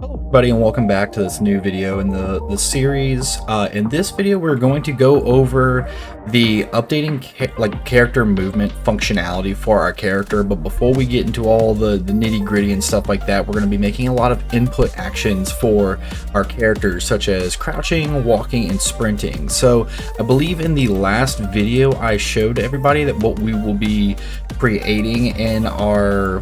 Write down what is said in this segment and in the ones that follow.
Hello everybody and welcome back to this new video in the series. In this video we're going to go over the updating character movement functionality for our character, but before we get into all the nitty-gritty and stuff like that, we're going to be making a lot of input actions for our characters, such as crouching, walking, and sprinting. So I believe in the last video I showed everybody that what we will be creating in our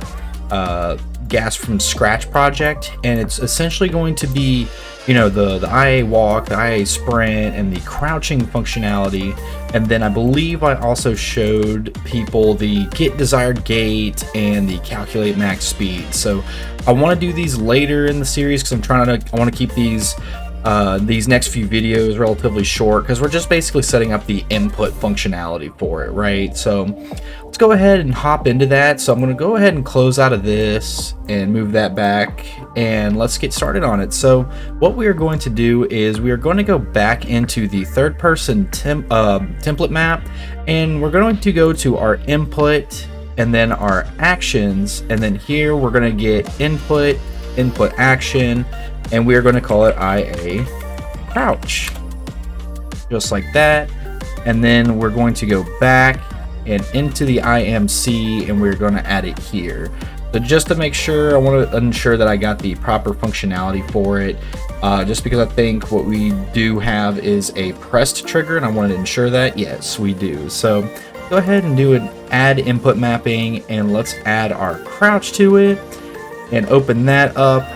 GASP from scratch project, and it's essentially going to be, you know, the IA walk, the IA sprint, and the crouching functionality. And then I believe I also showed people the get desired gait and the calculate max speed. So I want to do these later in the series because I want to keep these next few videos relatively short, because we're just basically setting up the input functionality for it, right? So let's go ahead and hop into that. So I'm going to go ahead and close out of this and move that back, and let's get started on it. So what we are going to do is we are going to go back into the third person template map, and we're going to go to our input and then our actions, and then here we're going to get input action, and we are going to call it IA crouch, just like that. And then we're going to go back and into the IMC, and we're going to add it here. So just to make sure, I want to ensure that I got the proper functionality for it, just because I think what we do have is a pressed trigger, and I want to ensure that yes we do. So go ahead and do an add input mapping, and let's add our crouch to it and open that up.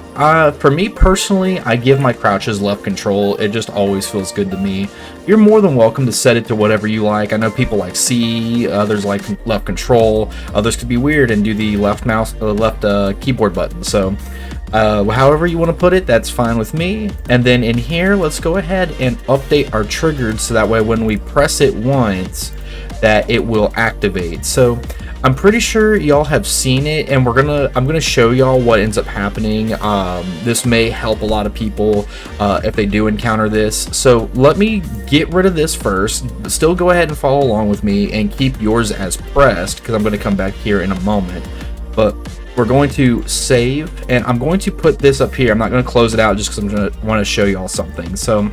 For me personally, I give my crouches left control. It just always feels good to me. You're more than welcome to set it to whatever you like. I know people like C, others like left control, others could be weird and do the left keyboard button. So however you want to put it, that's fine with me. And then in here, let's go ahead and update our triggered, so that way when we press it once, that it will activate. So I'm pretty sure y'all have seen it, and I'm gonna show y'all what ends up happening. This may help a lot of people if they do encounter this. So let me get rid of this first, but still go ahead and follow along with me and keep yours as pressed, because I'm going to come back here in a moment. But we're going to save, and I'm going to put this up here. I'm not going to close it out just because I'm going to want to show y'all something. So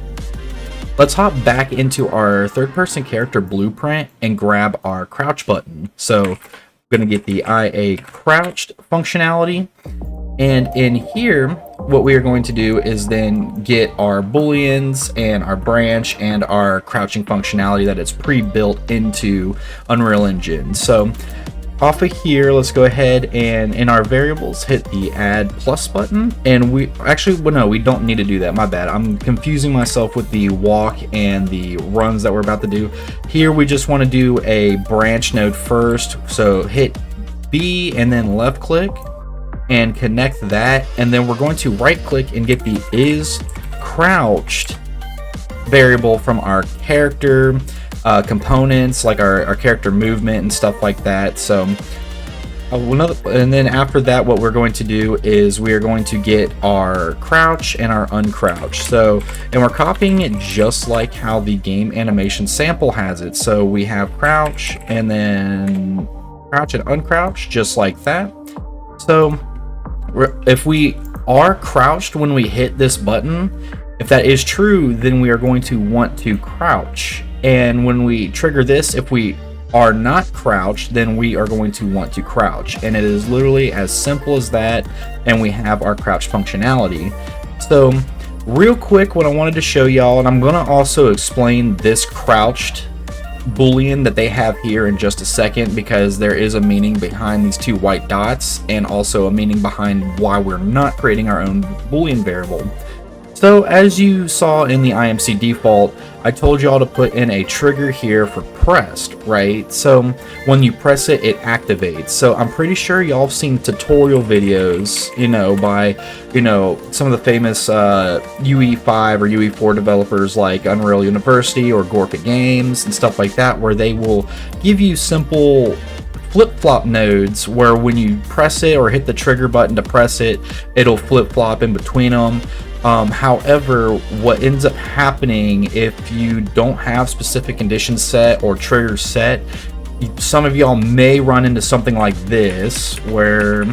let's hop back into our third person character blueprint and grab our crouch button. So I'm going to get the IA crouched functionality, and in here what we are going to do is then get our booleans and our branch and our crouching functionality that is pre-built into Unreal Engine. So off of here, let's go ahead and in our variables hit the add plus button, and we don't need to do that. My bad, I'm confusing myself with the walk and the runs that we're about to do. Here we just want to do a branch node first, so hit B and then left click and connect that, and then we're going to right click and get the is crouched variable from our character components, like our character movement and stuff like that. So and then after that, what we're going to do is we are going to get our crouch and our uncrouch. So, and we're copying it just like how the game animation sample has it. So we have crouch and then crouch and uncrouch, just like that. So if we are crouched when we hit this button, if that is true, then we are going to want to crouch. And when we trigger this, if we are not crouched, then we are going to want to crouch. And it is literally as simple as that, and we have our crouch functionality. So real quick, what I wanted to show y'all, and I'm going to also explain this crouched boolean that they have here in just a second, because there is a meaning behind these two white dots, and also a meaning behind why we're not creating our own boolean variable. So as you saw in the IMC default, I told y'all to put in a trigger here for pressed, right? So when you press it, it activates. So I'm pretty sure y'all have seen tutorial videos, by, some of the famous UE5 or UE4 developers like Unreal University or Gorka Games and stuff like that, where they will give you simple flip-flop nodes where when you press it or hit the trigger button to press it, it'll flip-flop in between them. However, what ends up happening if you don't have specific conditions set or triggers set, some of y'all may run into something like this, where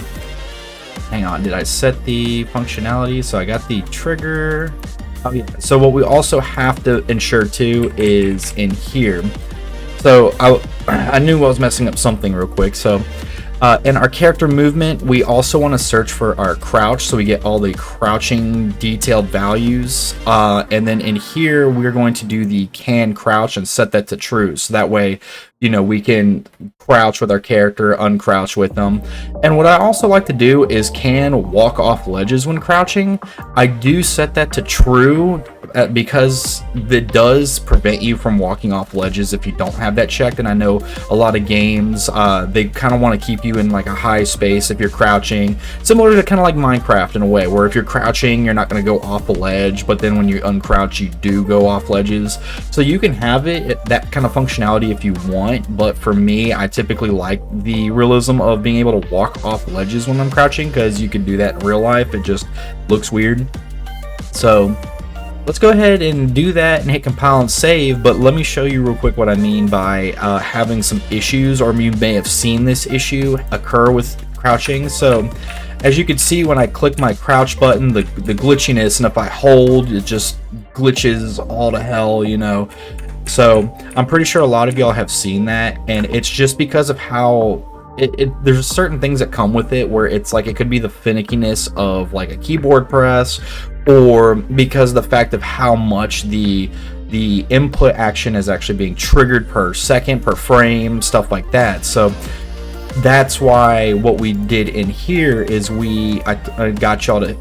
hang on, did I set the functionality? So I got the trigger. Oh yeah. So what we also have to ensure too is in here. So I knew I was messing up something real quick. So in our character movement, we also want to search for our crouch, so we get all the crouching detailed values. And then in here, we're going to do the can crouch and set that to true. So that way, you know, we can crouch with our character, uncrouch with them. And what I also like to do is can walk off ledges when crouching. I do set that to true because it does prevent you from walking off ledges if you don't have that checked. And I know a lot of games, they kind of want to keep you in like a high space if you're crouching, similar to kind of like Minecraft in a way, where if you're crouching, you're not going to go off a ledge, but then when you uncrouch, you do go off ledges. So you can have that kind of functionality if you want. But for me, I typically like the realism of being able to walk off ledges when I'm crouching, because you can do that in real life. It just looks weird. So let's go ahead and do that and hit compile and save. But let me show you real quick what I mean by having some issues, or you may have seen this issue occur with crouching. So as you can see, when I click my crouch button, the glitchiness, and if I hold, it just glitches all to hell, you know. So I'm pretty sure a lot of y'all have seen that, and it's just because of how there's certain things that come with it, where it's like it could be the finickiness of like a keyboard press, or because of the fact of how much the input action is actually being triggered per second, per frame, stuff like that. So that's why what we did in here is I got y'all to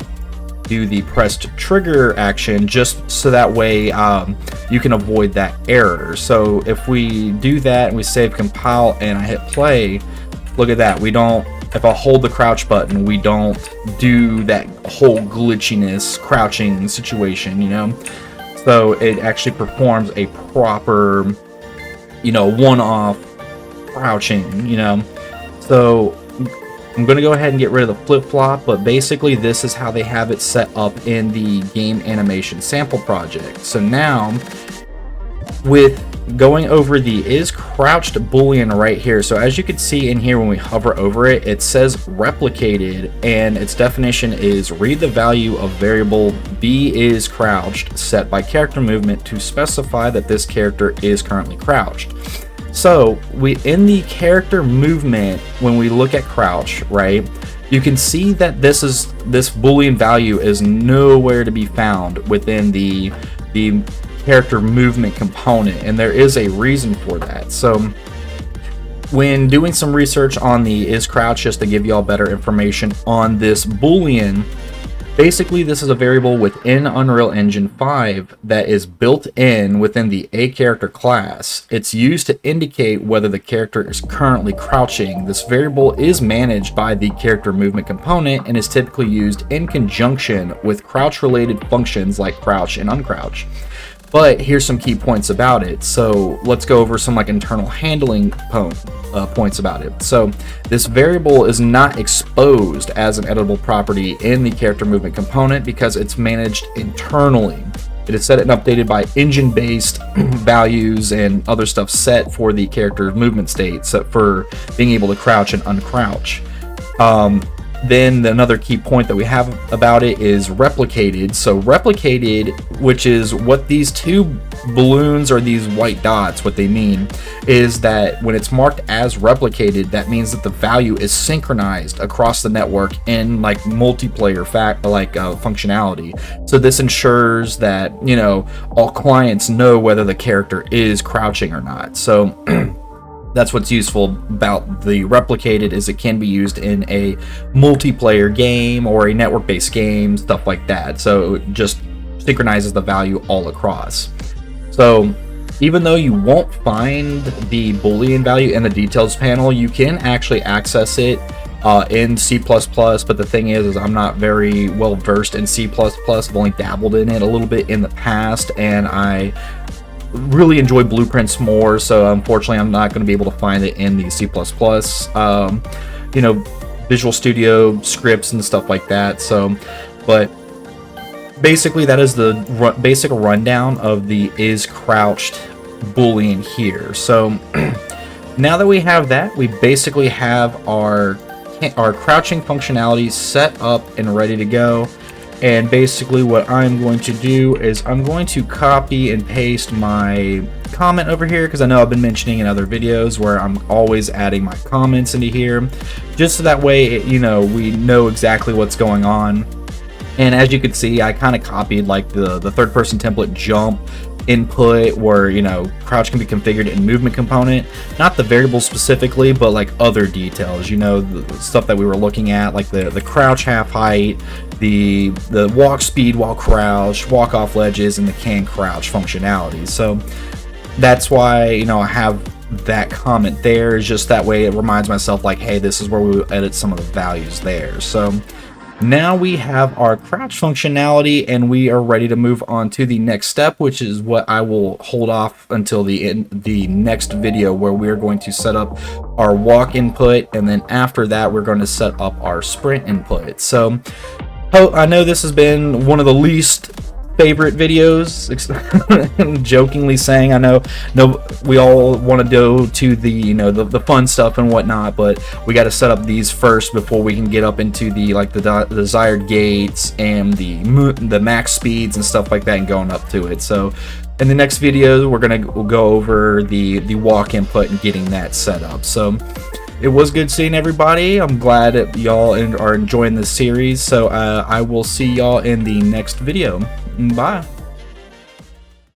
do the pressed trigger action, just so that way you can avoid that error. So if we do that and we save, compile, and I hit play, look at that. We don't, if I hold the crouch button, we don't do that whole glitchiness crouching situation, you know. So it actually performs a proper, you know, one-off crouching, you know. So I'm going to go ahead and get rid of the flip-flop, but basically this is how they have it set up in the game animation sample project. So now, with going over the is crouched boolean right here, so as you can see in here when we hover over it, it says replicated, and its definition is read the value of variable b is crouched set by character movement to specify that this character is currently crouched. So in the character movement, when we look at crouch, right, you can see that this boolean value is nowhere to be found within the character movement component, and there is a reason for that. So when doing some research on the is crouch, just to give y'all better information on this boolean, basically this is a variable within Unreal Engine 5 that is built in within the A character class. It's used to indicate whether the character is currently crouching. This variable is managed by the character movement component and is typically used in conjunction with crouch related functions like crouch and uncrouch. But here's some key points about it. So let's go over some like internal handling points about it. So this variable is not exposed as an editable property in the character movement component because it's managed internally. It is set and updated by engine-based values and other stuff set for the character movement state, set for being able to crouch and uncrouch. Then another key point that we have about it is replicated. So replicated, which is what these two balloons or these white dots, what they mean is that when it's marked as replicated, that means that the value is synchronized across the network in like multiplayer functionality. So this ensures that, you know, all clients know whether the character is crouching or not. So that's what's useful about the replicated, is it can be used in a multiplayer game or a network-based game, stuff like that. So it just synchronizes the value all across. So even though you won't find the Boolean value in the details panel, you can actually access it in C++, but the thing is I'm not very well versed in C++. I've only dabbled in it a little bit in the past, and I really enjoy blueprints more, so unfortunately I'm not going to be able to find it in the C++, you know, Visual Studio scripts and stuff like that. So, but basically that is the basic rundown of the is crouched boolean here. So now that we have that, we basically have our our crouching functionality set up and ready to go. And basically what I'm going to do is I'm going to copy and paste my comment over here, because I know I've been mentioning in other videos where I'm always adding my comments into here, just so that way, you know, we know exactly what's going on. And as you can see, I kind of copied like the third person template jump input, where, you know, crouch can be configured in movement component, not the variable specifically, but like other details, you know, the stuff that we were looking at, like the crouch half height, the walk speed while crouched, walk off ledges, and the can crouch functionality. So that's why, you know, I have that comment there, is just that way it reminds myself like, hey, this is where we edit some of the values there. So now we have our crouch functionality, and we are ready to move on to the next step, which is what I will hold off until the next video, where we're going to set up our walk input, and then after that we're going to set up our sprint input. So I know this has been one of the least favorite videos, jokingly saying. I know we all want to go to the, you know, the fun stuff and whatnot, but we got to set up these first before we can get up into the like the desired gates and the max speeds and stuff like that, and going up to it. So in the next video we'll go over the walk input and getting that set up. So it was good seeing everybody. I'm glad that y'all are enjoying this series. So I will see y'all in the next video. Bye.